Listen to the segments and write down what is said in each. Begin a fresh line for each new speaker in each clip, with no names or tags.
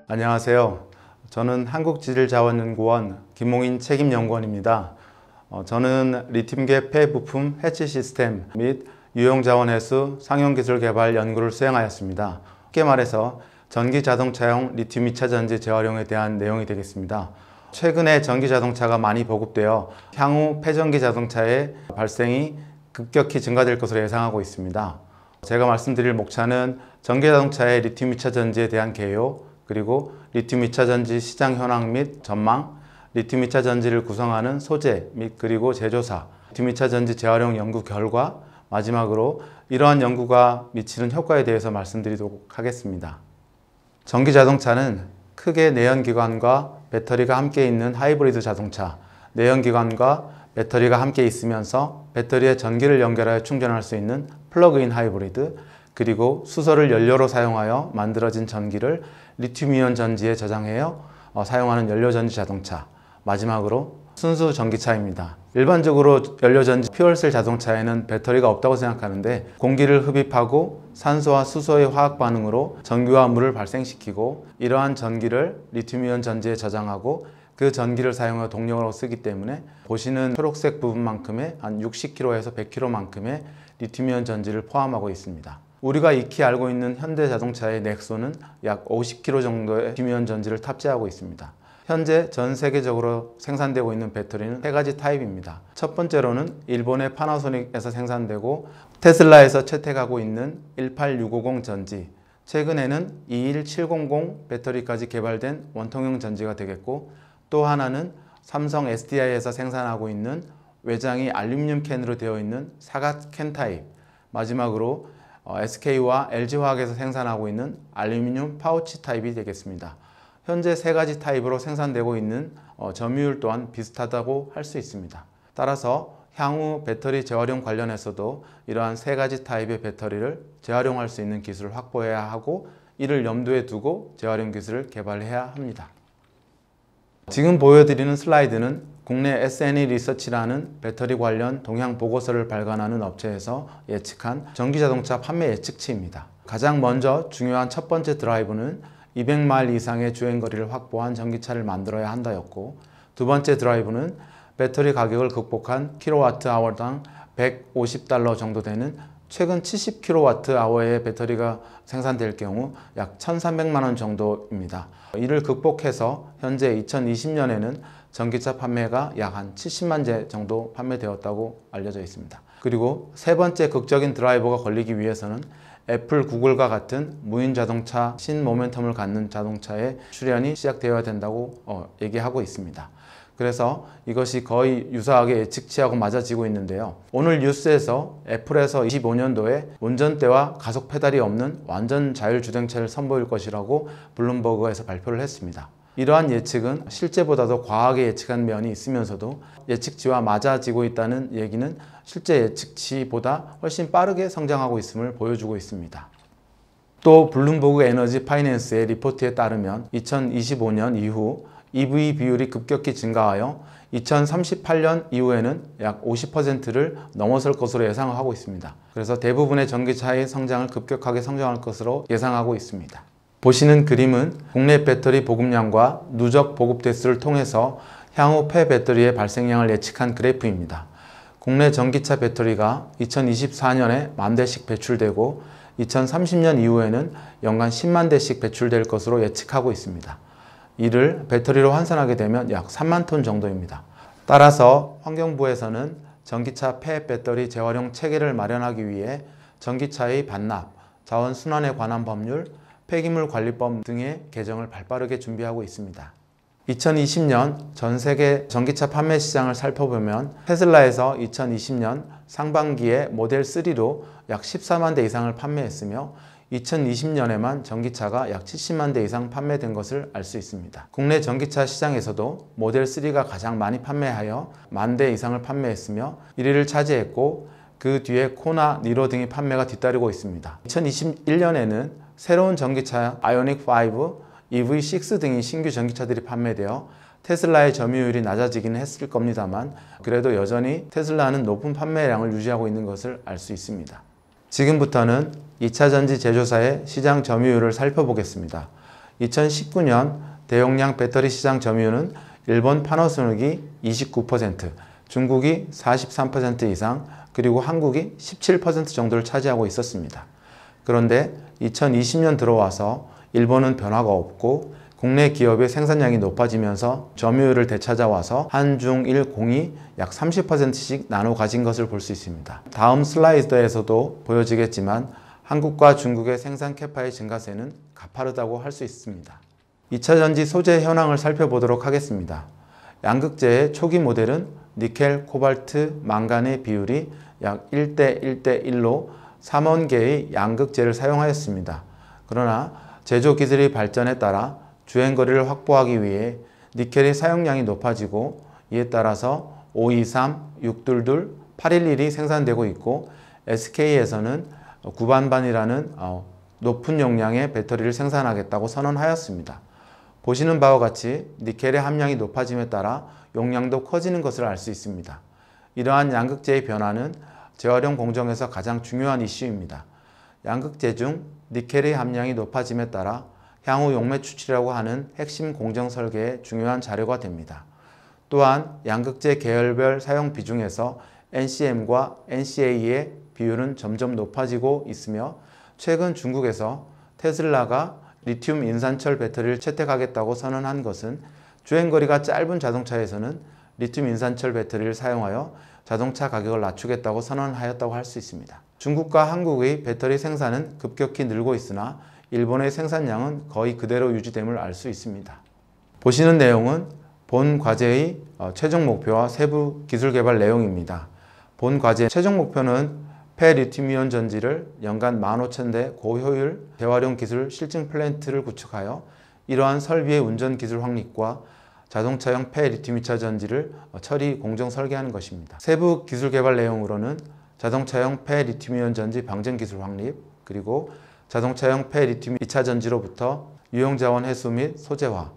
안녕하세요. 저는 한국지질자원연구원 김홍인 책임연구원입니다. 저는 리튬계 폐부품 해치 시스템 및 유용자원 회수 상용기술 개발 연구를 수행하였습니다. 쉽게 말해서 전기자동차용 리튬 2차 전지 재활용에 대한 내용이 되겠습니다. 최근에 전기자동차가 많이 보급되어 향후 폐전기 자동차의 발생이 급격히 증가될 것으로 예상하고 있습니다. 제가 말씀드릴 목차는 전기자동차의 리튬 2차 전지에 대한 개요, 그리고 리튬 2차 전지 시장 현황 및 전망, 리튬 2차 전지를 구성하는 소재 및 그리고 제조사, 리튬 2차 전지 재활용 연구 결과, 마지막으로 이러한 연구가 미치는 효과에 대해서 말씀드리도록 하겠습니다. 전기자동차는 크게 내연기관과 배터리가 함께 있는 하이브리드 자동차, 내연기관과 배터리가 함께 있으면서 배터리에 전기를 연결하여 충전할 수 있는 플러그인 하이브리드, 그리고 수소를 연료로 사용하여 만들어진 전기를 리튬이온 전지에 저장하여 사용하는 연료전지 자동차, 마지막으로 순수 전기차입니다. 일반적으로 연료전지 퓨얼셀 자동차에는 배터리가 없다고 생각하는데 공기를 흡입하고 산소와 수소의 화학 반응으로 전기와 물을 발생시키고 이러한 전기를 리튬이온 전지에 저장하고 그 전기를 사용하여 동력으로 쓰기 때문에 보시는 초록색 부분만큼의 한 60kg에서 100kg만큼의 리튬이온 전지를 포함하고 있습니다. 우리가 익히 알고 있는 현대자동차의 넥소는 약 50kg 정도의 리튬이온 전지를 탑재하고 있습니다. 현재 전 세계적으로 생산되고 있는 배터리는 세 가지 타입입니다. 첫 번째로는 일본의 파나소닉에서 생산되고 테슬라에서 채택하고 있는 18650 전지, 최근에는 21700 배터리까지 개발된 원통형 전지가 되겠고, 또 하나는 삼성 SDI에서 생산하고 있는 외장이 알루미늄 캔으로 되어 있는 사각 캔 타입, 마지막으로 SK와 LG화학에서 생산하고 있는 알루미늄 파우치 타입이 되겠습니다. 현재 세 가지 타입으로 생산되고 있는 점유율 또한 비슷하다고 할 수 있습니다. 따라서 향후 배터리 재활용 관련해서도 이러한 세 가지 타입의 배터리를 재활용할 수 있는 기술을 확보해야 하고, 이를 염두에 두고 재활용 기술을 개발해야 합니다. 지금 보여드리는 슬라이드는 국내 SNE 리서치라는 배터리 관련 동향 보고서를 발간하는 업체에서 예측한 전기자동차 판매 예측치입니다. 가장 먼저 중요한 첫 번째 드라이브는 200마일 이상의 주행거리를 확보한 전기차를 만들어야 한다였고, 두 번째 드라이브는 배터리 가격을 극복한 킬로와트아워당 150달러 정도 되는 최근 70kWh의 배터리가 생산될 경우 약 1,300만 원 정도입니다. 이를 극복해서 현재 2020년에는 전기차 판매가 약 한 70만 대 정도 판매되었다고 알려져 있습니다. 그리고 세 번째 극적인 드라이버가 걸리기 위해서는 애플, 구글과 같은 무인 자동차 신모멘텀을 갖는 자동차의 출현이 시작되어야 된다고 얘기하고 있습니다. 그래서 이것이 거의 유사하게 예측치하고 맞아지고 있는데요. 오늘 뉴스에서 애플에서 25년도에 운전대와 가속 페달이 없는 완전 자율주행차를 선보일 것이라고 블룸버그에서 발표를 했습니다. 이러한 예측은 실제보다도 과하게 예측한 면이 있으면서도 예측치와 맞아지고 있다는 얘기는 실제 예측치보다 훨씬 빠르게 성장하고 있음을 보여주고 있습니다. 또 블룸버그 에너지 파이낸스의 리포트에 따르면 2025년 이후 EV 비율이 급격히 증가하여 2038년 이후에는 약 50%를 넘어설 것으로 예상하고 있습니다. 그래서 대부분의 전기차의 성장을 급격하게 성장할 것으로 예상하고 있습니다. 보시는 그림은 국내 배터리 보급량과 누적 보급 대수를 통해서 향후 폐배터리의 발생량을 예측한 그래프입니다. 국내 전기차 배터리가 2024년에 10,000대씩 배출되고 2030년 이후에는 연간 10만 대씩 배출될 것으로 예측하고 있습니다. 이를 배터리로 환산하게 되면 약 3만 톤 정도입니다. 따라서 환경부에서는 전기차 폐배터리 재활용 체계를 마련하기 위해 전기차의 반납, 자원순환에 관한 법률, 폐기물관리법 등의 개정을 발빠르게 준비하고 있습니다. 2020년 전 세계 전기차 판매 시장을 살펴보면 테슬라에서 2020년 상반기에 모델 3로 약 14만 대 이상을 판매했으며 2020년에만 전기차가 약 70만 대 이상 판매된 것을 알 수 있습니다. 국내 전기차 시장에서도 모델 3가 가장 많이 판매하여 10,000대 이상을 판매했으며 1위를 차지했고, 그 뒤에 코나, 니로 등이 판매가 뒤따르고 있습니다. 2021년에는 새로운 전기차 아이오닉 5, EV6 등이 신규 전기차들이 판매되어 테슬라의 점유율이 낮아지기는 했을 겁니다만, 그래도 여전히 테슬라는 높은 판매량을 유지하고 있는 것을 알 수 있습니다. 지금부터는 2차 전지 제조사의 시장 점유율을 살펴보겠습니다. 2019년 대용량 배터리 시장 점유율은 일본 파나소닉이 29%, 중국이 43% 이상, 그리고 한국이 17% 정도를 차지하고 있었습니다. 그런데 2020년 들어와서 일본은 변화가 없고 국내 기업의 생산량이 높아지면서 점유율을 되찾아와서 한중일 공이 약 30%씩 나눠 가진 것을 볼 수 있습니다. 다음 슬라이드에서도 보여지겠지만 한국과 중국의 생산 캐파의 증가세는 가파르다고 할 수 있습니다. 2차전지 소재 현황을 살펴보도록 하겠습니다. 양극재의 초기 모델은 니켈, 코발트, 망간의 비율이 약 1대 1대 1로 3원 개의 양극재를 사용하였습니다. 그러나 제조 기술의 발전에 따라 주행거리를 확보하기 위해 니켈의 사용량이 높아지고 이에 따라서 523, 622, 811이 생산되고 있고 SK에서는 9반반이라는 높은 용량의 배터리를 생산하겠다고 선언하였습니다. 보시는 바와 같이 니켈의 함량이 높아짐에 따라 용량도 커지는 것을 알 수 있습니다. 이러한 양극재의 변화는 재활용 공정에서 가장 중요한 이슈입니다. 양극재 중 니켈의 함량이 높아짐에 따라 향후 용매 추출이라고 하는 핵심 공정 설계의 중요한 자료가 됩니다. 또한 양극재 계열별 사용 비중에서 NCM과 NCA의 비율은 점점 높아지고 있으며 최근 중국에서 테슬라가 리튬 인산철 배터리를 채택하겠다고 선언한 것은 주행거리가 짧은 자동차에서는 리튬 인산철 배터리를 사용하여 자동차 가격을 낮추겠다고 선언하였다고 할 수 있습니다. 중국과 한국의 배터리 생산은 급격히 늘고 있으나 일본의 생산량은 거의 그대로 유지됨을 알 수 있습니다. 보시는 내용은 본 과제의 최종 목표와 세부 기술 개발 내용입니다. 본 과제 최종 목표는 폐리튬이온 전지를 연간 15,000대 고효율 재활용 기술 실증 플랜트를 구축하여 이러한 설비의 운전 기술 확립과 자동차용 폐리튬 2차 전지를 처리 공정 설계하는 것입니다. 세부 기술 개발 내용으로는 자동차용 폐리튬이온 전지 방전 기술 확립, 그리고 자동차용 폐리튬 2차 전지로부터 유용자원 해소 및 소재화,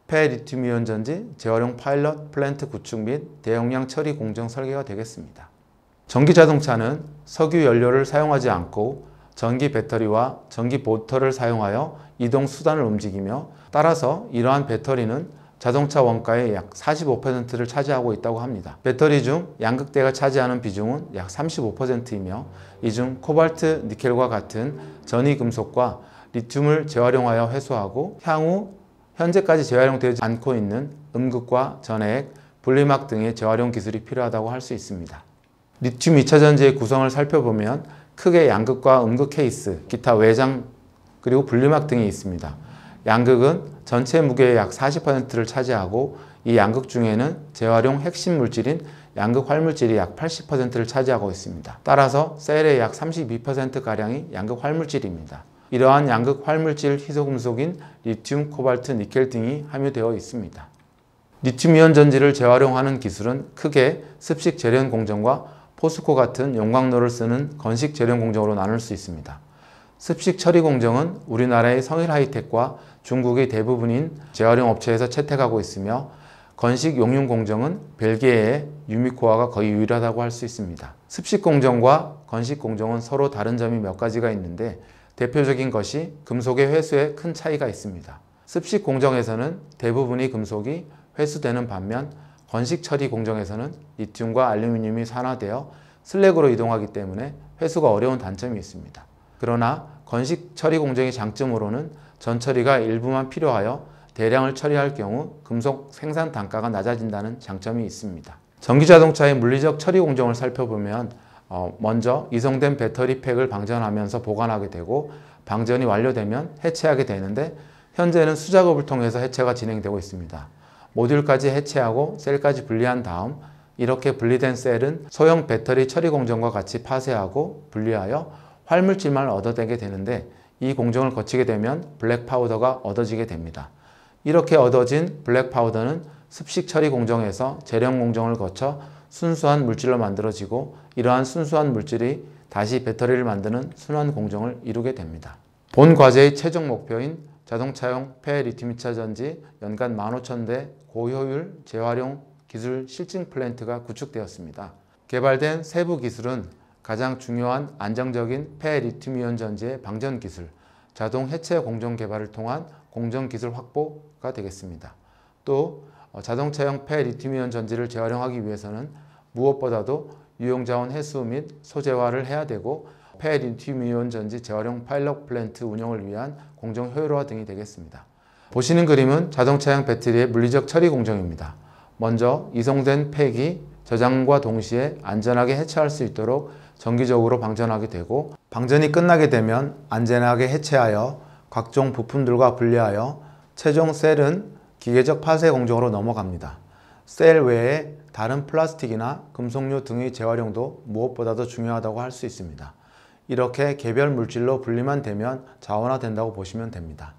폐리튬이온 전지 재활용 파일럿 플랜트 구축 및 대용량 처리 공정 설계가 되겠습니다. 전기 자동차는 석유 연료를 사용하지 않고 전기 배터리와 전기 모터를 사용하여 이동 수단을 움직이며 따라서 이러한 배터리는 자동차 원가의 약 45%를 차지하고 있다고 합니다. 배터리 중 양극재가 차지하는 비중은 약 35%이며 이 중 코발트, 니켈과 같은 전위 금속과 리튬을 재활용하여 회수하고 향후 현재까지 재활용되지 않고 있는 음극과 전해액, 분리막 등의 재활용 기술이 필요하다고 할 수 있습니다. 리튬 2차 전지의 구성을 살펴보면 크게 양극과 음극 케이스, 기타 외장, 그리고 분리막 등이 있습니다. 양극은 전체 무게의 약 40%를 차지하고 이 양극 중에는 재활용 핵심 물질인 양극 활물질이 약 80%를 차지하고 있습니다. 따라서 셀의 약 32%가량이 양극 활물질입니다. 이러한 양극 활물질 희소금속인 리튬, 코발트, 니켈 등이 함유되어 있습니다. 리튬이온 전지를 재활용하는 기술은 크게 습식 재련 공정과 포스코 같은 용광로를 쓰는 건식 재련 공정으로 나눌 수 있습니다. 습식 처리 공정은 우리나라의 성일 하이텍과 중국의 대부분인 재활용 업체에서 채택하고 있으며 건식 용융 공정은 벨기에의 유미코아가 거의 유일하다고 할 수 있습니다. 습식 공정과 건식 공정은 서로 다른 점이 몇 가지가 있는데 대표적인 것이 금속의 회수에 큰 차이가 있습니다. 습식 공정에서는 대부분의 금속이 회수되는 반면 건식 처리 공정에서는 리튬과 알루미늄이 산화되어 슬랙으로 이동하기 때문에 회수가 어려운 단점이 있습니다. 그러나 건식 처리 공정의 장점으로는 전처리가 일부만 필요하여 대량을 처리할 경우 금속 생산 단가가 낮아진다는 장점이 있습니다. 전기자동차의 물리적 처리 공정을 살펴보면 먼저 이송된 배터리 팩을 방전하면서 보관하게 되고 방전이 완료되면 해체하게 되는데 현재는 수작업을 통해서 해체가 진행되고 있습니다. 모듈까지 해체하고 셀까지 분리한 다음 이렇게 분리된 셀은 소형 배터리 처리 공정과 같이 파쇄하고 분리하여 활물질만 얻어내게 되는데 이 공정을 거치게 되면 블랙 파우더가 얻어지게 됩니다. 이렇게 얻어진 블랙 파우더는 습식 처리 공정에서 재련 공정을 거쳐 순수한 물질로 만들어지고 이러한 순수한 물질이 다시 배터리를 만드는 순환 공정을 이루게 됩니다. 본 과제의 최종 목표인 자동차용 폐리튬 2차 전지 연간 15,000대 고효율 재활용 기술 실증 플랜트가 구축되었습니다. 개발된 세부 기술은 가장 중요한 안정적인 폐리튬이온 전지의 방전 기술, 자동 해체 공정 개발을 통한 공정 기술 확보가 되겠습니다. 또 자동차용 폐리튬이온 전지를 재활용하기 위해서는 무엇보다도 유용자원 해수 및 소재화를 해야 되고 폐리튬이온 전지 재활용 파일럿 플랜트 운영을 위한 공정 효율화 등이 되겠습니다. 보시는 그림은 자동차용 배터리의 물리적 처리 공정입니다. 먼저 이송된 폐기, 저장과 동시에 안전하게 해체할 수 있도록 정기적으로 방전하게 되고, 방전이 끝나게 되면 안전하게 해체하여 각종 부품들과 분리하여 최종 셀은 기계적 파쇄 공정으로 넘어갑니다. 셀 외에 다른 플라스틱이나 금속류 등의 재활용도 무엇보다도 중요하다고 할 수 있습니다. 이렇게 개별 물질로 분리만 되면 자원화된다고 보시면 됩니다.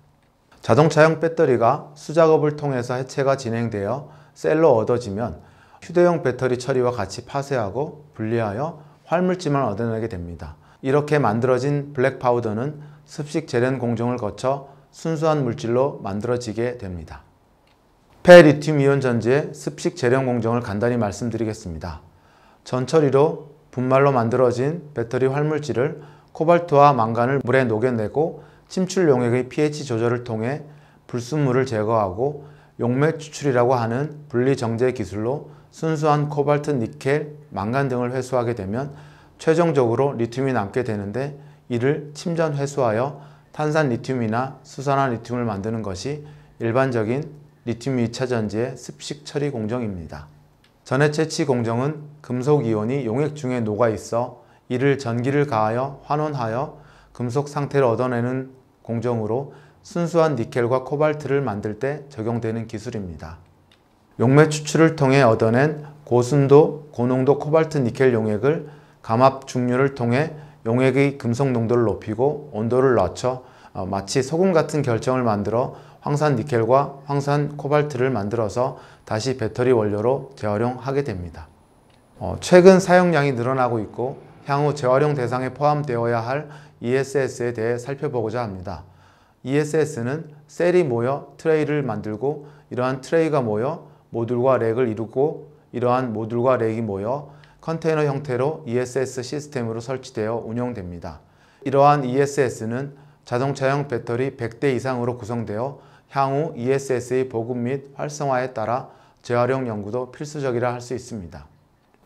자동차용 배터리가 수작업을 통해서 해체가 진행되어 셀로 얻어지면 휴대용 배터리 처리와 같이 파쇄하고 분리하여 활물질만 얻어내게 됩니다. 이렇게 만들어진 블랙 파우더는 습식 재련 공정을 거쳐 순수한 물질로 만들어지게 됩니다. 폐리튬이온 전지의 습식 재련 공정을 간단히 말씀드리겠습니다. 전처리로 분말로 만들어진 배터리 활물질을 코발트와 망간을 물에 녹여내고 침출 용액의 pH 조절을 통해 불순물을 제거하고 용맥 추출이라고 하는 분리 정제 기술로 순수한 코발트, 니켈, 망간 등을 회수하게 되면 최종적으로 리튬이 남게 되는데, 이를 침전 회수하여 탄산 리튬이나 수산화 리튬을 만드는 것이 일반적인 리튬 2차 전지의 습식 처리 공정입니다. 전해 채취 공정은 금속 이온이 용액 중에 녹아 있어 이를 전기를 가하여 환원하여 금속 상태를 얻어내는 공정으로 순수한 니켈과 코발트를 만들 때 적용되는 기술입니다. 용맥 추출을 통해 얻어낸 고순도, 고농도 코발트 니켈 용액을 감압 중류를 통해 용액의 금속 농도를 높이고 온도를 낮춰 마치 소금 같은 결정을 만들어 황산 니켈과 황산 코발트를 만들어서 다시 배터리 원료로 재활용하게 됩니다. 최근 사용량이 늘어나고 있고 향후 재활용 대상에 포함되어야 할 ESS에 대해 살펴보고자 합니다. ESS는 셀이 모여 트레이를 만들고, 이러한 트레이가 모여 모듈과 렉을 이루고, 이러한 모듈과 렉이 모여 컨테이너 형태로 ESS 시스템으로 설치되어 운영됩니다. 이러한 ESS는 자동차용 배터리 100대 이상으로 구성되어 향후 ESS의 보급 및 활성화에 따라 재활용 연구도 필수적이라 할 수 있습니다.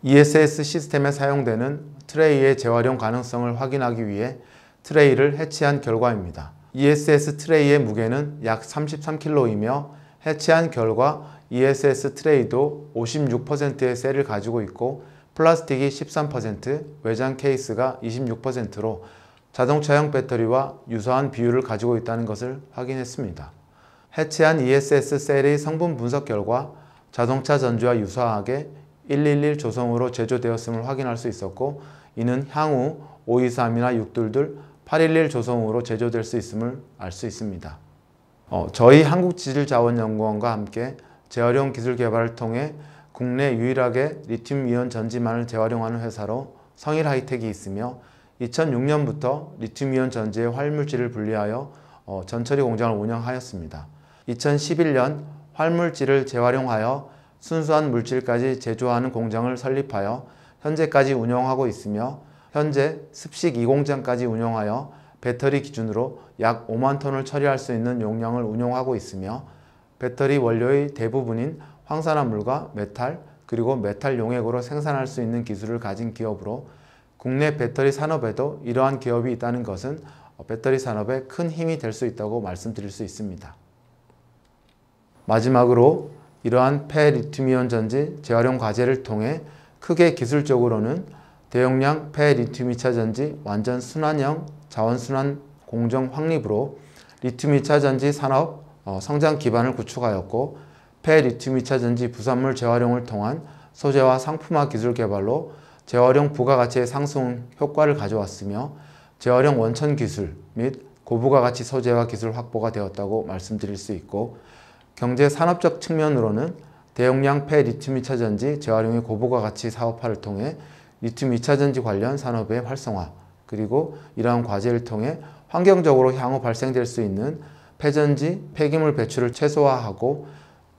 ESS 시스템에 사용되는 트레이의 재활용 가능성을 확인하기 위해 트레이를 해체한 결과입니다. ESS 트레이의 무게는 약 33kg이며 해체한 결과 ESS 트레이도 56%의 셀을 가지고 있고 플라스틱이 13%, 외장 케이스가 26%로 자동차용 배터리와 유사한 비율을 가지고 있다는 것을 확인했습니다. 해체한 ESS 셀의 성분 분석 결과 자동차 전지와 유사하게 111 조성으로 제조되었음을 확인할 수 있었고, 이는 향후 523이나 622, 811 조성으로 제조될 수 있음을 알 수 있습니다. 저희 한국지질자원연구원과 함께 재활용 기술 개발을 통해 국내 유일하게 리튬이온 전지만을 재활용하는 회사로 성일하이텍이 있으며, 2006년부터 리튬이온 전지의 활물질을 분리하여 전처리 공장을 운영하였습니다. 2011년 활물질을 재활용하여 순수한 물질까지 제조하는 공장을 설립하여 현재까지 운영하고 있으며, 현재 습식 2공장까지 운영하여 배터리 기준으로 약 5만 톤을 처리할 수 있는 용량을 운영하고 있으며, 배터리 원료의 대부분인 황산화물과 메탈, 그리고 메탈 용액으로 생산할 수 있는 기술을 가진 기업으로 국내 배터리 산업에도 이러한 기업이 있다는 것은 배터리 산업에 큰 힘이 될 수 있다고 말씀드릴 수 있습니다. 마지막으로 이러한 폐리튬이온 전지 재활용 과제를 통해 크게 기술적으로는 대용량 폐리튬 2차 전지 완전 순환형 자원순환 공정 확립으로 리튬 2차 전지 산업 성장 기반을 구축하였고, 폐리튬 2차 전지 부산물 재활용을 통한 소재화 상품화 기술 개발로 재활용 부가가치의 상승 효과를 가져왔으며, 재활용 원천 기술 및 고부가가치 소재화 기술 확보가 되었다고 말씀드릴 수 있고, 경제 산업적 측면으로는 대용량 폐리튬 2차 전지 재활용의 고부가가치 사업화를 통해 리튬 2차 전지 관련 산업의 활성화, 그리고 이러한 과제를 통해 환경적으로 향후 발생될 수 있는 폐전지, 폐기물 배출을 최소화하고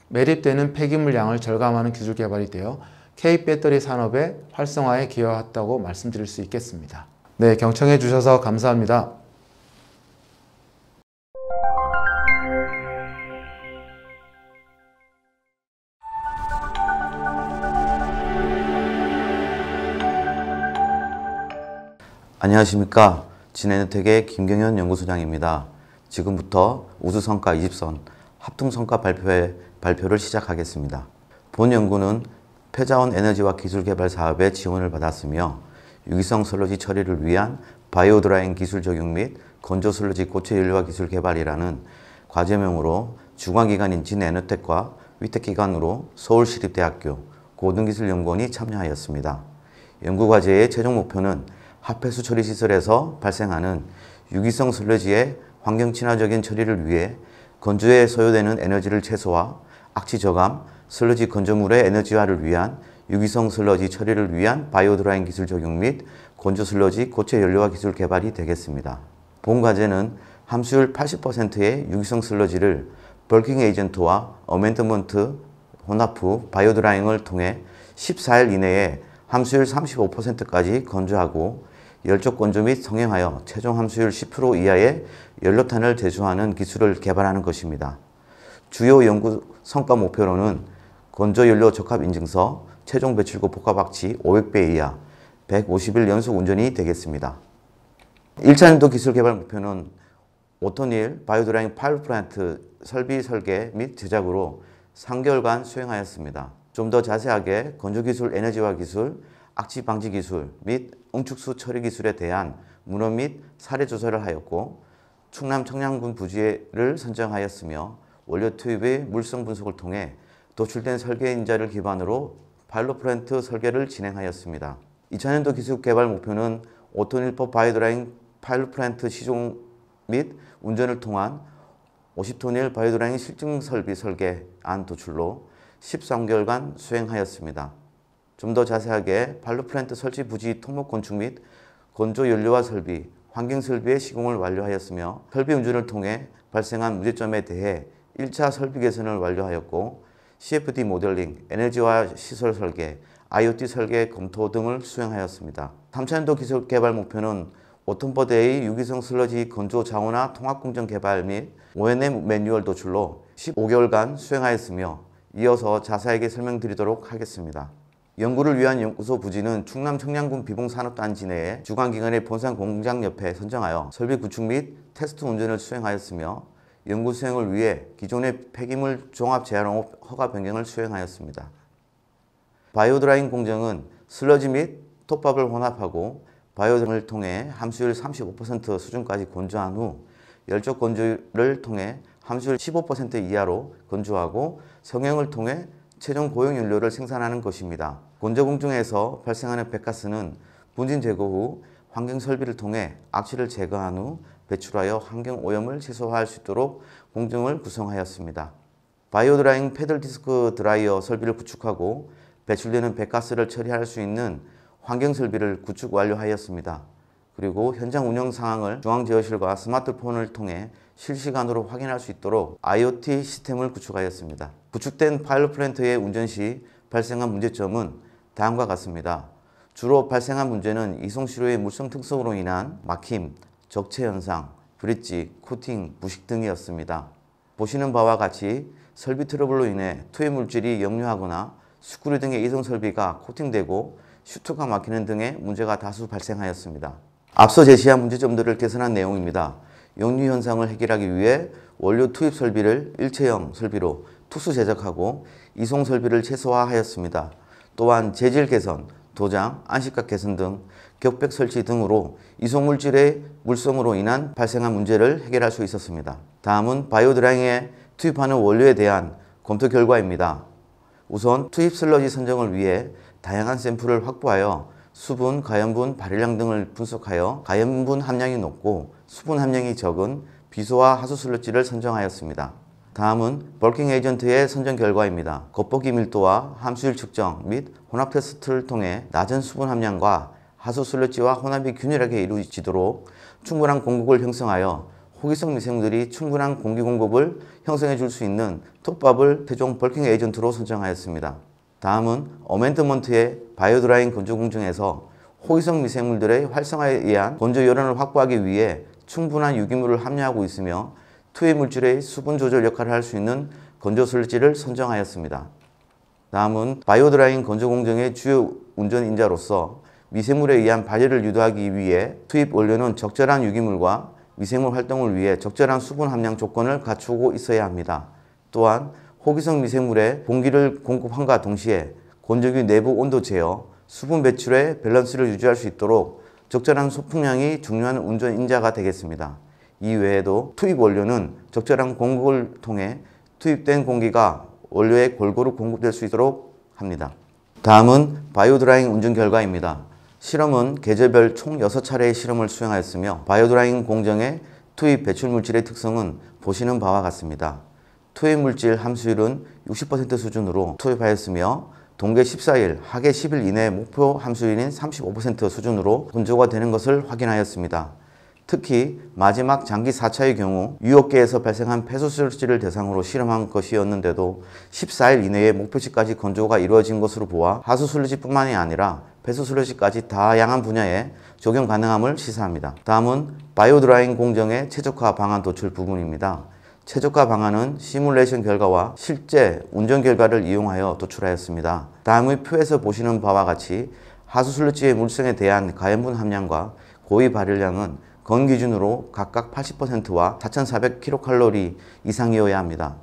매립되는 폐기물 양을 절감하는 기술 개발이 되어 K배터리 산업의 활성화에 기여했다고 말씀드릴 수 있겠습니다. 네, 경청해 주셔서 감사합니다.
안녕하십니까. 진에너텍의 김경현 연구소장입니다. 지금부터 우수성과 20선 합동성과 발표를 시작하겠습니다. 본 연구는 폐자원 에너지와 기술 개발 사업의 지원을 받았으며 유기성 슬러지 처리를 위한 바이오드라잉 기술 적용 및 건조 슬러지 고체 연료화 기술 개발이라는 과제명으로 주관기관인 진에너텍과 위탁기관으로 서울시립대학교 고등기술연구원이 참여하였습니다. 연구과제의 최종 목표는 합폐수 처리시설에서 발생하는 유기성 슬러지의 환경친화적인 처리를 위해 건조에 소요되는 에너지를 최소화, 악취 저감, 슬러지 건조물의 에너지화를 위한 유기성 슬러지 처리를 위한 바이오드라잉 기술 적용 및 건조 슬러지 고체 연료화 기술 개발이 되겠습니다. 본 과제는 함수율 80%의 유기성 슬러지를 벌킹 에이전트와 어멘트먼트 혼합 후 바이오드라잉을 통해 14일 이내에 함수율 35%까지 건조하고 열적 건조 및 성형하여 최종 함수율 10% 이하의 연료탄을 제조하는 기술을 개발하는 것입니다. 주요 연구 성과 목표로는 건조 연료 적합 인증서, 최종 배출구 복합 악취 500배 이하, 150일 연속 운전이 되겠습니다. 1차 연도 기술 개발 목표는 오토닐 바이오드라잉 파일럿 플랜트 설비 설계 및 제작으로 3개월간 수행하였습니다. 좀 더 자세하게 건조기술 에너지화 기술, 악취 방지 기술 및 응축수 처리 기술에 대한 문헌 및 사례 조사를 하였고 충남 청량군 부지를 선정하였으며 원료 투입의 물성 분석을 통해 도출된 설계 인자를 기반으로 파일럿 플랜트 설계를 진행하였습니다. 2차년도 기술 개발 목표는 오토닐퍼 바이오드라잉 파일럿 플랜트 시종 및 운전을 통한 50톤일 바이오드라잉 실증 설비 설계안 도출로 13개월간 수행하였습니다. 좀 더 자세하게 파일럿 플랜트 설치 부지 토목 건축 및 건조 연료화 설비, 환경 설비의 시공을 완료하였으며 설비 운전을 통해 발생한 문제점에 대해 1차 설비 개선을 완료하였고 CFD 모델링, 에너지화 시설 설계, IoT 설계 검토 등을 수행하였습니다. 3차년도 기술 개발 목표는 오톤버드의 유기성 슬러지 건조 자원화 통합공정 개발 및 ONM 매뉴얼 도출로 15개월간 수행하였으며 이어서 자세하게 설명드리도록 하겠습니다. 연구를 위한 연구소 부지는 충남 청량군 비봉산업단지 내에 주관기관의 본산 공장 옆에 선정하여 설비 구축 및 테스트 운전을 수행하였으며 연구 수행을 위해 기존의 폐기물 종합 재활용업 허가 변경을 수행하였습니다. 바이오드라잉 공정은 슬러지 및 톱밥을 혼합하고 바이오드라잉을 통해 함수율 35% 수준까지 건조한 후 열적 건조를 통해 함수율 15% 이하로 건조하고 성형을 통해 최종 고용 연료를 생산하는 것입니다. 건조 공정에서 발생하는 배가스는 분진 제거 후 환경 설비를 통해 악취를 제거한 후 배출하여 환경 오염을 최소화할 수 있도록 공정을 구성하였습니다. 바이오드라잉 패들 디스크 드라이어 설비를 구축하고 배출되는 배가스를 처리할 수 있는 환경 설비를 구축 완료하였습니다. 그리고 현장 운영 상황을 중앙제어실과 스마트폰을 통해 실시간으로 확인할 수 있도록 IoT 시스템을 구축하였습니다. 구축된 파일럿 플랜트의 운전 시 발생한 문제점은 다음과 같습니다. 주로 발생한 문제는 이송시료의 물성 특성으로 인한 막힘, 적체 현상, 브릿지, 코팅, 부식 등이었습니다. 보시는 바와 같이 설비 트러블로 인해 투입 물질이 역류하거나 스크류 등의 이송 설비가 코팅되고 슈트가 막히는 등의 문제가 다수 발생하였습니다. 앞서 제시한 문제점들을 개선한 내용입니다. 역류 현상을 해결하기 위해 원료 투입 설비를 일체형 설비로 투수 제작하고 이송 설비를 최소화하였습니다. 또한 재질 개선, 도장, 안식각 개선 등 격백 설치 등으로 이송 물질의 물성으로 인한 발생한 문제를 해결할 수 있었습니다. 다음은 바이오드라잉에 투입하는 원료에 대한 검토 결과입니다. 우선 투입 슬러지 선정을 위해 다양한 샘플을 확보하여 수분, 가염분, 발열량 등을 분석하여 가염분 함량이 높고 수분 함량이 적은 비소와 하수 슬러지를 선정하였습니다. 다음은 벌킹 에이전트의 선정 결과입니다. 겉보기 밀도와 함수율 측정 및 혼합 테스트를 통해 낮은 수분 함량과 하수 슬러지와 혼합이 균일하게 이루어지도록 충분한 공급을 형성하여 호기성 미생물들이 충분한 공기 공급을 형성해 줄 수 있는 톱밥을 최종 벌킹 에이전트로 선정하였습니다. 다음은 어멘트먼트의 바이오드라잉 건조 공정에서 호기성 미생물들의 활성화에 의한 건조 요령을 확보하기 위해 충분한 유기물을 함유하고 있으며 투입 물질의 수분 조절 역할을 할 수 있는 건조 슬러지를 선정하였습니다. 다음은 바이오드라잉 건조 공정의 주요 운전 인자로서 미생물에 의한 발열을 유도하기 위해 투입 원료는 적절한 유기물과 미생물 활동을 위해 적절한 수분 함량 조건을 갖추고 있어야 합니다. 또한 호기성 미생물에 공기를 공급함과 동시에 건조기 내부 온도 제어, 수분 배출의 밸런스를 유지할 수 있도록 적절한 소풍량이 중요한 운전 인자가 되겠습니다. 이 외에도 투입 원료는 적절한 공급을 통해 투입된 공기가 원료에 골고루 공급될 수 있도록 합니다. 다음은 바이오드라잉 운전 결과입니다. 실험은 계절별 총 6차례의 실험을 수행하였으며 바이오드라잉 공정의 투입 배출 물질의 특성은 보시는 바와 같습니다. 투입 물질 함수율은 60% 수준으로 투입하였으며 동계 14일, 하계 10일 이내 목표 함수율인 35% 수준으로 건조가 되는 것을 확인하였습니다. 특히 마지막 장기 4차의 경우 유업계에서 발생한 폐소슬지를 대상으로 실험한 것이었는데도 14일 이내에 목표치까지 건조가 이루어진 것으로 보아 하수슬지뿐만이 아니라 폐소슬지까지 다양한 분야에 적용 가능함을 시사합니다. 다음은 바이오드라잉 공정의 최적화 방안 도출 부분입니다. 최적화 방안은 시뮬레이션 결과와 실제 운전 결과를 이용하여 도출하였습니다. 다음의 표에서 보시는 바와 같이 하수슬지의 물성에 대한 가연분 함량과 고위 발열량은 건 기준으로 각각 80%와 4,400kcal 이상이어야 합니다.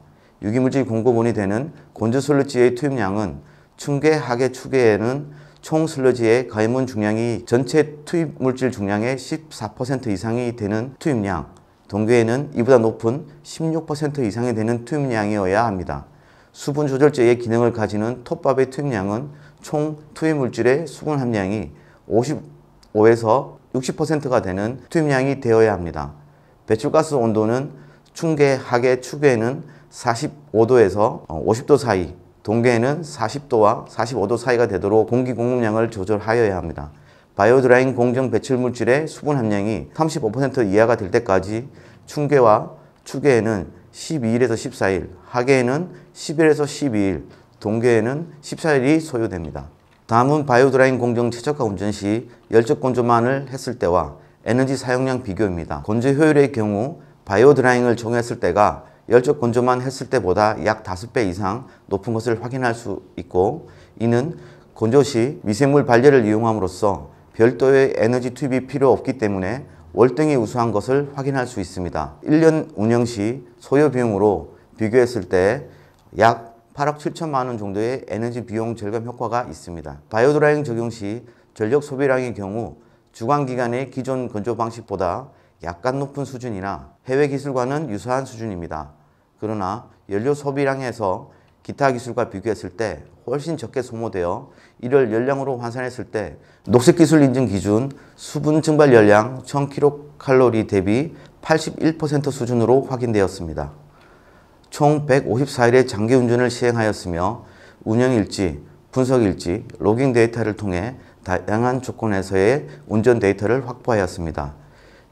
유기물질 공급원이 되는 건조 슬러지의 투입량은 층계, 하계, 추계에는 총 슬러지의 가연분 중량이 전체 투입 물질 중량의 14% 이상이 되는 투입량, 동계에는 이보다 높은 16% 이상이 되는 투입량이어야 합니다. 수분 조절제의 기능을 가지는 톱밥의 투입량은 총 투입 물질의 수분 함량이 55에서 60%가 되는 투입량이 되어야 합니다. 배출가스 온도는 층계, 하계, 추계에는 45도에서 50도 사이, 동계에는 40도와 45도 사이가 되도록 공기 공급량을 조절하여야 합니다. 바이오드라잉 공정 배출 물질의 수분 함량이 35% 이하가 될 때까지 층계와 추계에는 12일에서 14일, 하계에는 10일에서 12일, 동계에는 14일이 소요됩니다. 다음은 바이오드라잉 공정 최적화 운전 시 열적 건조만을 했을 때와 에너지 사용량 비교입니다. 건조 효율의 경우 바이오드라잉을 적용했을 때가 열적 건조만 했을 때보다 약 5배 이상 높은 것을 확인할 수 있고, 이는 건조 시 미생물 발열을 이용함으로써 별도의 에너지 투입이 필요 없기 때문에 월등히 우수한 것을 확인할 수 있습니다. 1년 운영 시 소요 비용으로 비교했을 때 약 8억 7천만 원 정도의 에너지 비용 절감 효과가 있습니다. 바이오드라잉 적용 시 전력 소비량의 경우 주관기관의 기존 건조 방식보다 약간 높은 수준이나 해외 기술과는 유사한 수준입니다. 그러나 연료 소비량에서 기타 기술과 비교했을 때 훨씬 적게 소모되어 이를 열량으로 환산했을 때 녹색 기술 인증 기준 수분 증발 열량 1000kcal 대비 81% 수준으로 확인되었습니다. 총 154일의 장기 운전을 시행하였으며 운영일지, 분석일지, 로깅 데이터를 통해 다양한 조건에서의 운전 데이터를 확보하였습니다.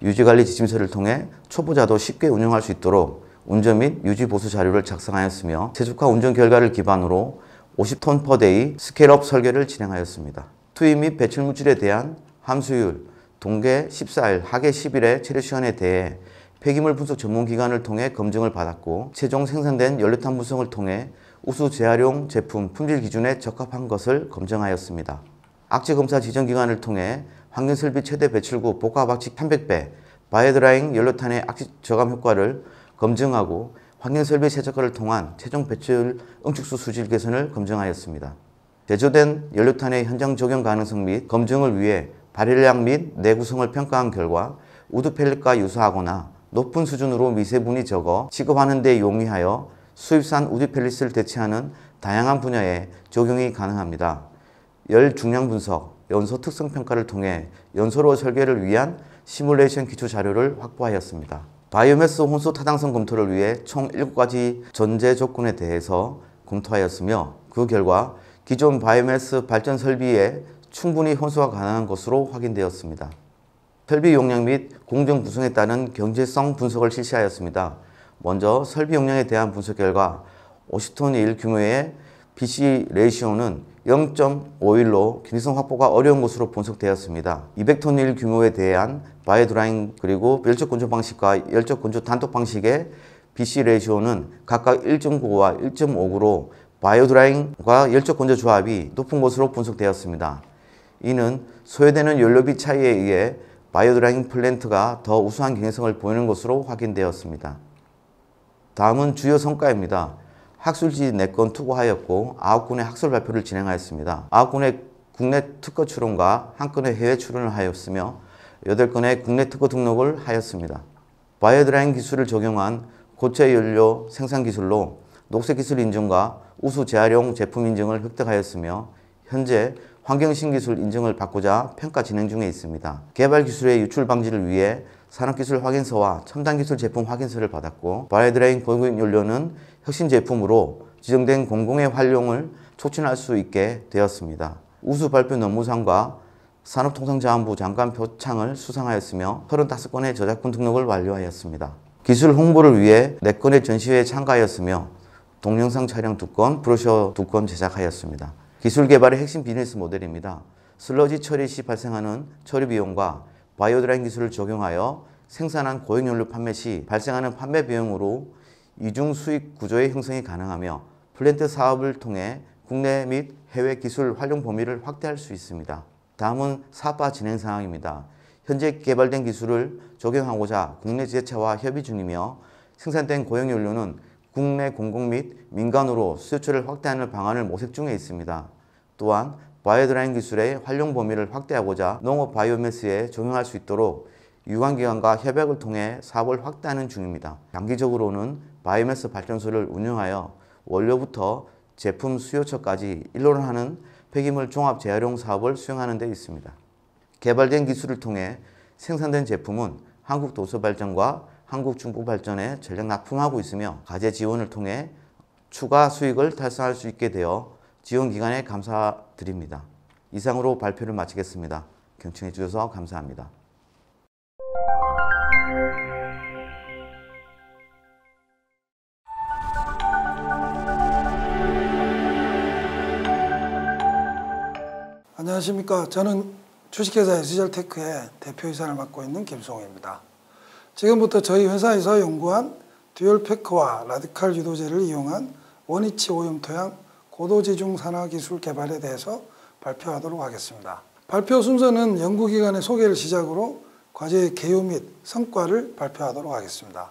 유지관리 지침서를 통해 초보자도 쉽게 운영할 수 있도록 운전 및 유지 보수 자료를 작성하였으며 최적화 운전 결과를 기반으로 50톤 per day 스케일업 설계를 진행하였습니다. 투입 및 배출 물질에 대한 함수율, 동계 14일, 하계 10일의 체류 시간에 대해 폐기물 분석 전문기관을 통해 검증을 받았고, 최종 생산된 연료탄 분석을 통해 우수 재활용 제품 품질 기준에 적합한 것을 검증하였습니다. 악재 검사 지정기관을 통해 환경설비 최대 배출구 복합악칙 300배 바이오드라잉 연료탄의 악취 저감 효과를 검증하고 환경설비 최적화를 통한 최종 배출 응축수 수질 개선을 검증하였습니다. 제조된 연료탄의 현장 적용 가능성 및 검증을 위해 발열량 및 내구성을 평가한 결과 우드 펠렛과 유사하거나 높은 수준으로 미세분이 적어 취급하는 데 용이하여 수입산 우드 펠렛을 대체하는 다양한 분야에 적용이 가능합니다. 열 중량 분석, 연소 특성 평가를 통해 연소로 설계를 위한 시뮬레이션 기초 자료를 확보하였습니다. 바이오매스 혼수 타당성 검토를 위해 총 7가지 전제 조건에 대해서 검토하였으며, 그 결과 기존 바이오매스 발전 설비에 충분히 혼수가 가능한 것으로 확인되었습니다. 설비 용량 및 공정 구성에 따른 경제성 분석을 실시하였습니다. 먼저 설비 용량에 대한 분석 결과 50톤 일 규모의 BC 레이시오는 0.51로 기능성 확보가 어려운 것으로 분석되었습니다. 200톤 일 규모에 대한 바이오드라잉 그리고 열적 건조 방식과 열적 건조 단독 방식의 BC 레이시오는 각각 1.9와 1.5구로 바이오드라잉과 열적 건조 조합이 높은 것으로 분석되었습니다. 이는 소요되는 연료비 차이에 의해 바이오드라잉 플랜트가 더 우수한 경영성을 보이는 것으로 확인되었습니다. 다음은 주요 성과입니다. 학술지 4건 투고하였고 9건의 학술 발표를 진행하였습니다. 9건의 국내 특허 출원과 1건의 해외 출원을 하였으며 8건의 국내 특허 등록을 하였습니다. 바이오드라잉 기술을 적용한 고체 연료 생산 기술로 녹색 기술 인증과 우수 재활용 제품 인증을 획득하였으며 현재 환경신기술 인증을 받고자 평가 진행 중에 있습니다. 개발 기술의 유출 방지를 위해 산업기술 확인서와 첨단기술 제품 확인서를 받았고 바이오드라잉 고용 연료는 혁신 제품으로 지정된 공공의 활용을 촉진할 수 있게 되었습니다. 우수 발표 논문상과 산업통상자원부 장관 표창을 수상하였으며 35건의 저작권 등록을 완료하였습니다. 기술 홍보를 위해 4건의 전시회에 참가하였으며 동영상 촬영 2건, 브로셔 2건 제작하였습니다. 기술 개발의 핵심 비즈니스 모델입니다. 슬러지 처리 시 발생하는 처리 비용과 바이오드라잉 기술을 적용하여 생산한 고용연료 판매 시 발생하는 판매 비용으로 이중 수익 구조의 형성이 가능하며 플랜트 사업을 통해 국내 및 해외 기술 활용 범위를 확대할 수 있습니다. 다음은 사업화 진행 상황입니다. 현재 개발된 기술을 적용하고자 국내 지자체와 협의 중이며 생산된 고용연료는 국내 공공 및 민간으로 수요처를 확대하는 방안을 모색 중에 있습니다. 또한 바이오드라잉 기술의 활용 범위를 확대하고자 농업 바이오매스에 적용할 수 있도록 유관기관과 협약을 통해 사업을 확대하는 중입니다. 장기적으로는 바이오매스 발전소를 운영하여 원료부터 제품 수요처까지 일로를 하는 폐기물 종합 재활용 사업을 수행하는 데 있습니다. 개발된 기술을 통해 생산된 제품은 한국도서발전과 한국중부발전에 전력 납품하고 있으며 과제 지원을 통해 추가 수익을 달성할 수 있게 되어 지원기관에 감사드립니다. 이상으로 발표를 마치겠습니다. 경청해 주셔서 감사합니다.
안녕하십니까. 저는 주식회사 SGR테크의 대표이사를 맡고 있는 김성호입니다. 지금부터 저희 회사에서 연구한 듀얼패크와 라디칼 유도제를 이용한 원위치 오염 토양 고도지중 산화 기술 개발에 대해서 발표하도록 하겠습니다. 발표 순서는 연구기관의 소개를 시작으로 과제의 개요 및 성과를 발표하도록 하겠습니다.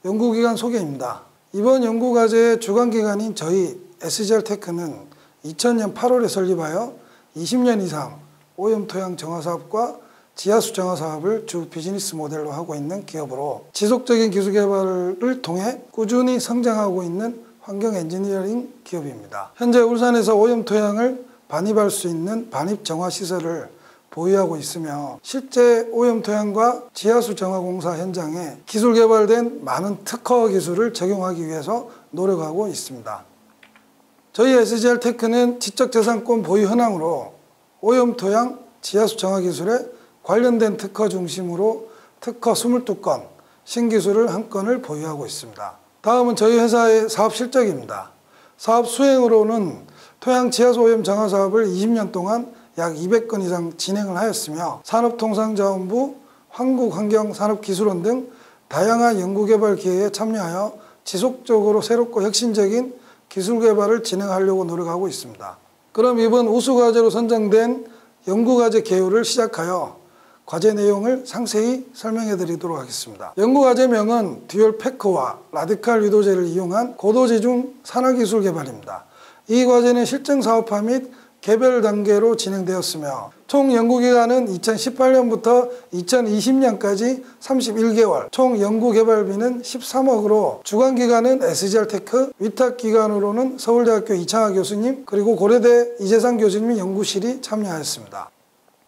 연구기관 소개입니다. 이번 연구과제의 주관기관인 저희 SGR테크는 2000년 8월에 설립하여 20년 이상 오염토양 정화사업과 지하수 정화사업을 주 비즈니스 모델로 하고 있는 기업으로 지속적인 기술 개발을 통해 꾸준히 성장하고 있는 환경 엔지니어링 기업입니다. 현재 울산에서 오염토양을 반입할 수 있는 반입 정화시설을 보유하고 있으며 실제 오염토양과 지하수 정화공사 현장에 기술 개발된 많은 특허 기술을 적용하기 위해서 노력하고 있습니다. 저희 SGR테크는 지적재산권 보유 현황으로 오염토양, 지하수 정화 기술에 관련된 특허 중심으로 특허 22건, 신기술을 1건을 보유하고 있습니다. 다음은 저희 회사의 사업 실적입니다. 사업 수행으로는 토양 지하수 오염 정화 사업을 20년 동안 약 200건 이상 진행을 하였으며 산업통상자원부, 한국환경산업기술원 등 다양한 연구개발 기회에 참여하여 지속적으로 새롭고 혁신적인 기술 개발을 진행하려고 노력하고 있습니다. 그럼 이번 우수과제로 선정된 연구과제 개요를 시작하여 과제 내용을 상세히 설명해 드리도록 하겠습니다. 연구과제명은 듀얼패크와 라디칼 유도제를 이용한 고도지중 산화기술 개발입니다. 이 과제는 실증사업화 및 개별 단계로 진행되었으며 총 연구기간은 2018년부터 2020년까지 31개월, 총 연구개발비는 13억으로 주관기관은 SGR테크, 위탁기관으로는 서울대학교 이창하 교수님 그리고 고려대 이재상 교수님 연구실이 참여하였습니다.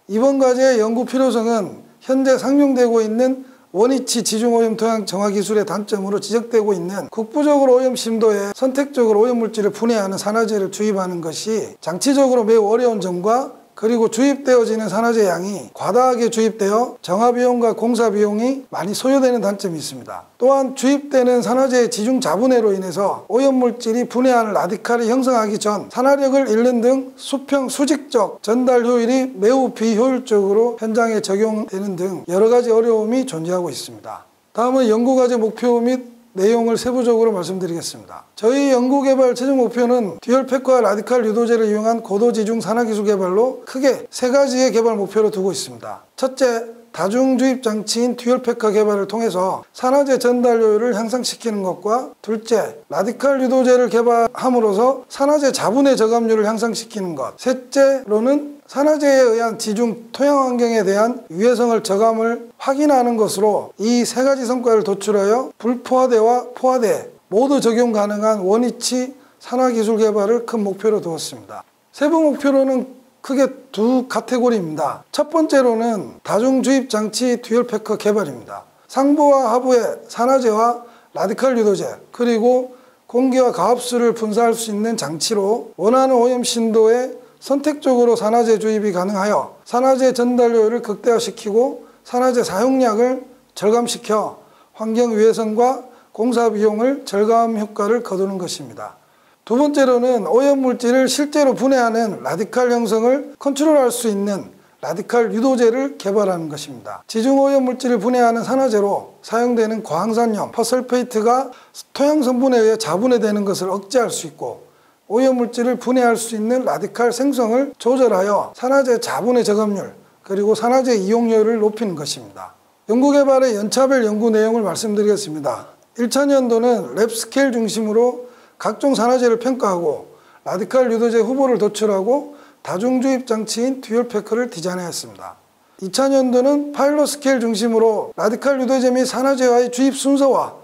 이번 과제의 연구 필요성은 현재 상용되고 있는 원위치 지중오염 토양 정화 기술의 단점으로 지적되고 있는 국부적으로 오염 심도에 선택적으로 오염물질을 분해하는 산화제를 주입하는 것이 장치적으로 매우 어려운 점과 그리고 주입되어지는 산화제 양이 과다하게 주입되어 정화비용과 공사비용이 많이 소요되는 단점이 있습니다. 또한 주입되는 산화제의 지중 자분해로 인해서 오염물질이 분해하는 라디칼이 형성하기 전 산화력을 잃는 등 수평 수직적 전달 효율이 매우 비효율적으로 현장에 적용되는 등 여러 가지 어려움이 존재하고 있습니다. 다음은 연구과제 목표 및 내용을 세부적으로 말씀드리겠습니다. 저희 연구개발 최종 목표는 듀얼팩과 라디칼 유도제를 이용한 고도지중 산화기술 개발로 크게 3가지의 개발 목표로 두고 있습니다. 첫째, 다중주입 장치인 듀얼팩화 개발을 통해서 산화제 전달효율을 향상시키는 것과, 둘째, 라디칼 유도제를 개발함으로써 산화제 자분해 저감률을 향상시키는 것, 셋째로는 산화제에 의한 지중 토양 환경에 대한 유해성을 저감을 확인하는 것으로 이 3가지 성과를 도출하여 불포화대와 포화대 모두 적용 가능한 원위치 산화기술 개발을 큰 목표로 두었습니다. 세부 목표로는 크게 2 카테고리입니다. 첫 번째로는 다중주입 장치 듀얼팩화 개발입니다. 상부와 하부의 산화제와 라디칼 유도제, 그리고 공기와 가압수를 분사할 수 있는 장치로 원하는 오염 신도에 선택적으로 산화제 주입이 가능하여 산화제 전달효율을 극대화시키고 산화제 사용량을 절감시켜 환경 유해성과 공사 비용을 절감 효과를 거두는 것입니다. 두 번째로는 오염물질을 실제로 분해하는 라디칼 형성을 컨트롤할 수 있는 라디칼 유도제를 개발하는 것입니다. 지중 오염물질을 분해하는 산화제로 사용되는 과항산염, 퍼설페이트가 토양 성분에 의해 자분해되는 것을 억제할 수 있고, 오염물질을 분해할 수 있는 라디칼 생성을 조절하여 산화제 자분해 저감률, 그리고 산화제 이용률을 높이는 것입니다. 연구개발의 연차별 연구 내용을 말씀드리겠습니다. 1차년도는 랩 스케일 중심으로 각종 산화제를 평가하고 라디칼 유도제 후보를 도출하고 다중주입 장치인 듀얼팩화를 디자인하였습니다. 2차년도는 파일럿 스케일 중심으로 라디칼 유도제 및 산화제와의 주입 순서와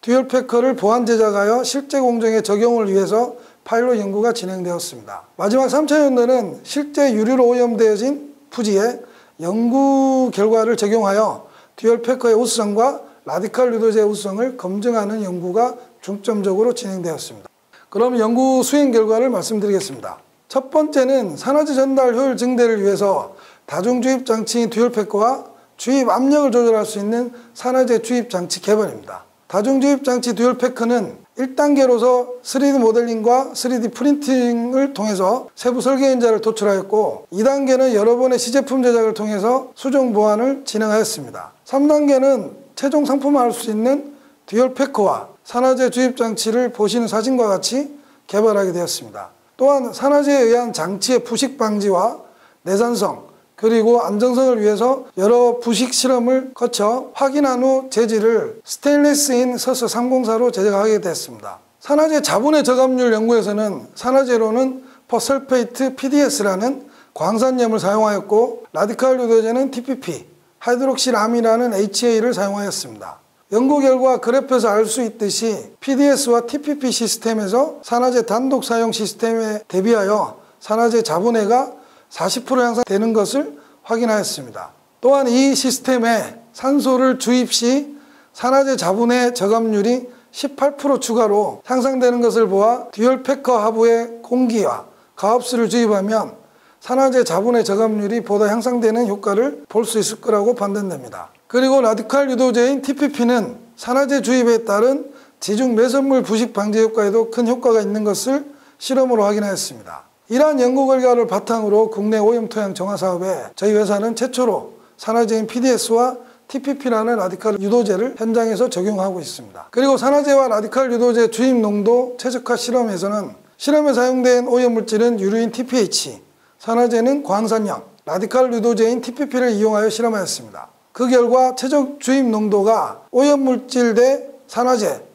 듀얼팩화를 보완 제작하여 실제 공정에 적용을 위해서 파일럿 연구가 진행되었습니다. 마지막 3차년도는 실제 유류로 오염되어진 부지에 연구 결과를 적용하여 듀얼팩화의 우수성과 라디칼 유도제의 우수성을 검증하는 연구가 중점적으로 진행되었습니다. 그럼 연구 수행 결과를 말씀드리겠습니다. 첫 번째는 산화제 전달 효율 증대를 위해서 다중주입 장치인 듀얼팩화와 주입 압력을 조절할 수 있는 산화제 주입 장치 개발입니다. 다중주입 장치 듀얼팩화는 1단계로서 3D 모델링과 3D 프린팅을 통해서 세부 설계 인자를 도출하였고, 2단계는 여러 번의 시제품 제작을 통해서 수정 보완을 진행하였습니다. 3단계는 최종 상품화할 수 있는 듀얼팩화와 산화제 주입 장치를 보시는 사진과 같이 개발하게 되었습니다. 또한 산화제에 의한 장치의 부식 방지와 내산성, 그리고 안정성을 위해서 여러 부식 실험을 거쳐 확인한 후 재질을 스테인리스인 서스 304로 제작하게 됐습니다. 산화제 자분해 저감률 연구에서는 산화제로는 퍼설페이트 PDS라는 광산염을 사용하였고, 라디칼 유도제는 TPP, 하이드록실암이라는 HA를 사용하였습니다. 연구 결과 그래프에서 알 수 있듯이 PDS와 TPP 시스템에서 산화제 단독 사용 시스템에 대비하여 산화제 자분해가 40% 향상되는 것을 확인하였습니다. 또한 이 시스템에 산소를 주입 시 산화제 자분해 저감률이 18% 추가로 향상되는 것을 보아 듀얼팩화 하부에 공기와 가압수를 주입하면 산화제 자분해 저감률이 보다 향상되는 효과를 볼 수 있을 거라고 판단됩니다. 그리고 라디칼 유도제인 TPP는 산화제 주입에 따른 지중 매설물 부식 방지 효과에도 큰 효과가 있는 것을 실험으로 확인하였습니다. 이러한 연구 결과를 바탕으로 국내 오염 토양 정화 사업에 저희 회사는 최초로 산화제인 PDS와 TPP라는 라디칼 유도제를 현장에서 적용하고 있습니다. 그리고 산화제와 라디칼 유도제 주입 농도 최적화 실험에서는 실험에 사용된 오염물질은 유류인 TPH, 산화제는 광산염, 라디칼 유도제인 TPP를 이용하여 실험하였습니다. 그 결과 최적 주입 농도가 오염물질 대 산화제,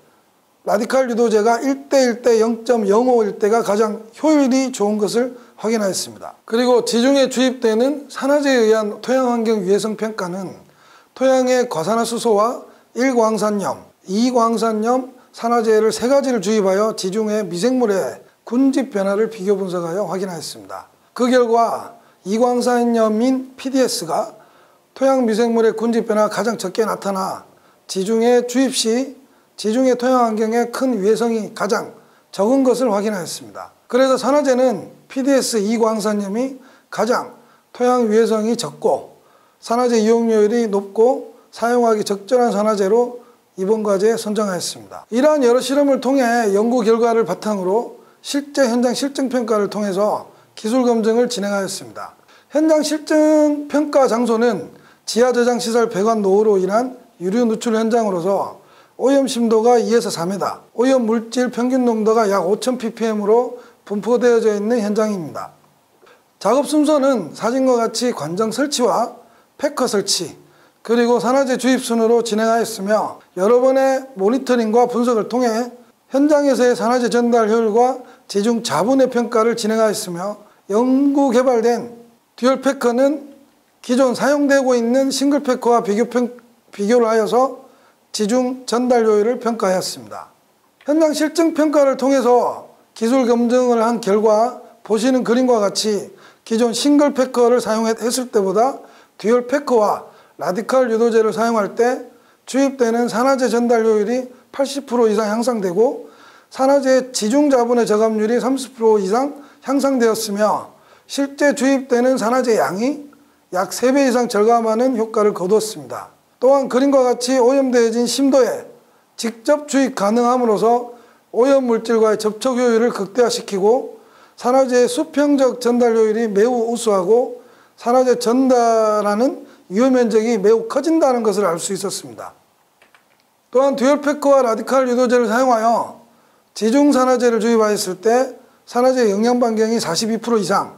라디칼 유도제가 1:1대 0.05일 때가 가장 효율이 좋은 것을 확인하였습니다. 그리고 지중해 주입되는 산화제에 의한 토양환경 유해성 평가는 토양의 과산화수소와 1광산염, 2광산염, 산화제를 3가지를 주입하여 지중해 미생물의 군집 변화를 비교 분석하여 확인하였습니다. 그 결과 2광산염인 PDS가 토양 미생물의 군집 변화가 가장 적게 나타나 지중해 주입 시 지중해 토양 환경에 큰 위해성이 가장 적은 것을 확인하였습니다. 그래서 산화제는 PDS 2광산염이 가장 토양 위해성이 적고 산화제 이용률이 높고 사용하기 적절한 산화제로 이번 과제에 선정하였습니다. 이러한 여러 실험을 통해 연구 결과를 바탕으로 실제 현장 실증 평가를 통해서 기술 검증을 진행하였습니다. 현장 실증 평가 장소는 지하 저장 시설 배관 노후로 인한 유류 누출 현장으로서 오염 심도가 2에서 3회다. 오염 물질 평균 농도가 약 5,000ppm으로 분포되어져 있는 현장입니다. 작업 순서는 사진과 같이 관정 설치와 패커 설치, 그리고 산화제 주입 순으로 진행하였으며 여러 번의 모니터링과 분석을 통해 현장에서의 산화제 전달 효율과 지중 자분의 평가를 진행하였으며 연구 개발된 듀얼 패커는 기존 사용되고 있는 싱글 패커와 비교를 하여서 지중 전달 효율을 평가하였습니다. 현장 실증 평가를 통해서 기술 검증을 한 결과 보시는 그림과 같이 기존 싱글 패커를 사용했을 때보다 듀얼 패커와 라디칼 유도제를 사용할 때 주입되는 산화제 전달 효율이 80% 이상 향상되고 산화제 지중 자분의 저감률이 30% 이상 향상되었으며 실제 주입되는 산화제 양이 약 3배 이상 절감하는 효과를 거두었습니다. 또한 그림과 같이 오염되어진 심도에 직접 주입 가능함으로써 오염 물질과의 접촉 효율을 극대화시키고 산화제의 수평적 전달 효율이 매우 우수하고 산화제 전달하는 유효 면적이 매우 커진다는 것을 알 수 있었습니다. 또한 듀얼 패커와 라디칼 유도제를 사용하여 지중 산화제를 주입하였을 때 산화제 영양 반경이 42% 이상,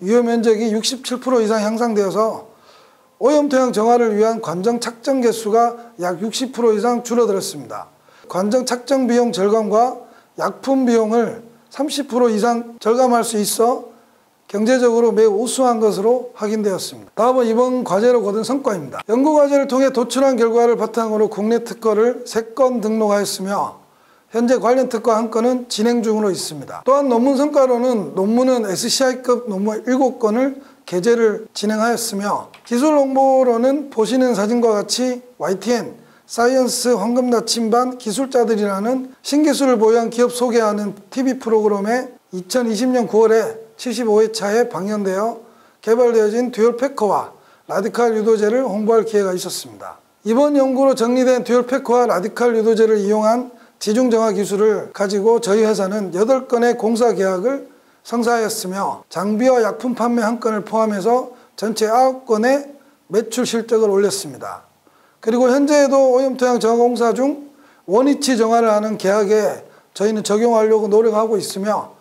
유효 면적이 67% 이상 향상되어서 오염 토양 정화를 위한 관정 착정 개수가 약 60% 이상 줄어들었습니다. 관정 착정 비용 절감과 약품 비용을 30% 이상 절감할 수 있어 경제적으로 매우 우수한 것으로 확인되었습니다. 다음은 이번 과제로 거둔 성과입니다. 연구과제를 통해 도출한 결과를 바탕으로 국내 특허를 3건 등록하였으며 현재 관련 특허 1건은 진행 중으로 있습니다. 또한 논문 성과로는 논문은 SCI급 논문 7건을 게재를 진행하였으며 기술 홍보로는 보시는 사진과 같이 YTN 사이언스 황금 나침반 기술자들이라는 신기술을 보유한 기업 소개하는 TV 프로그램에 2020년 9월에 75회차에 방영되어 개발되어진 듀얼 패커와 라디칼 유도제를 홍보할 기회가 있었습니다. 이번 연구로 정리된 듀얼 패커와 라디칼 유도제를 이용한 지중 정화 기술을 가지고 저희 회사는 8건의 공사 계약을 성사하였으며 장비와 약품 판매 1건을 포함해서 전체 9건의 매출 실적을 올렸습니다. 그리고 현재에도 오염토양 정화 공사 중 원위치 정화를 하는 계약에 저희는 적용하려고 노력하고 있으며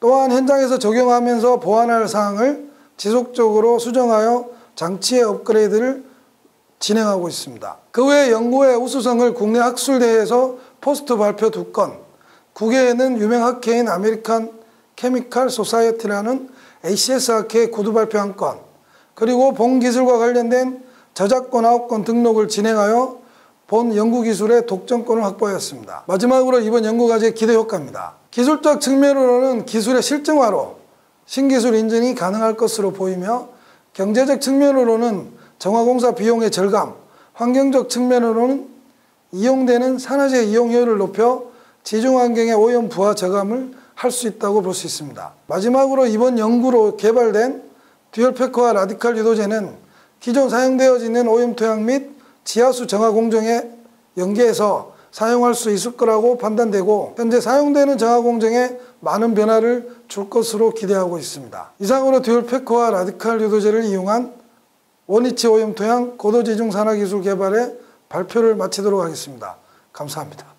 또한 현장에서 적용하면서 보완할 사항을 지속적으로 수정하여 장치의 업그레이드를 진행하고 있습니다. 그 외 연구의 우수성을 국내 학술대회에서 포스터 발표 2건, 국외에는 유명 학회인 아메리칸 케미칼 소사이어티라는 ACS 학회 구두 발표 1건, 그리고 본 기술과 관련된 저작권 9건 등록을 진행하여 본 연구기술의 독점권을 확보하였습니다. 마지막으로 이번 연구과제의 기대 효과입니다. 기술적 측면으로는 기술의 실증화로 신기술 인증이 가능할 것으로 보이며 경제적 측면으로는 정화공사 비용의 절감, 환경적 측면으로는 이용되는 산화제 이용 효율을 높여 지중환경의 오염 부하 저감을 할 수 있다고 볼 수 있습니다. 마지막으로 이번 연구로 개발된 듀얼 패커와 라디칼 유도제는 기존 사용되어지는 오염 토양 및 지하수 정화 공정에 연계해서 사용할 수 있을 거라고 판단되고 현재 사용되는 정화 공정에 많은 변화를 줄 것으로 기대하고 있습니다. 이상으로 듀얼 패커와 라디칼 유도제를 이용한 원위치 오염 토양 고도지중 산화기술 개발의 발표를 마치도록 하겠습니다. 감사합니다.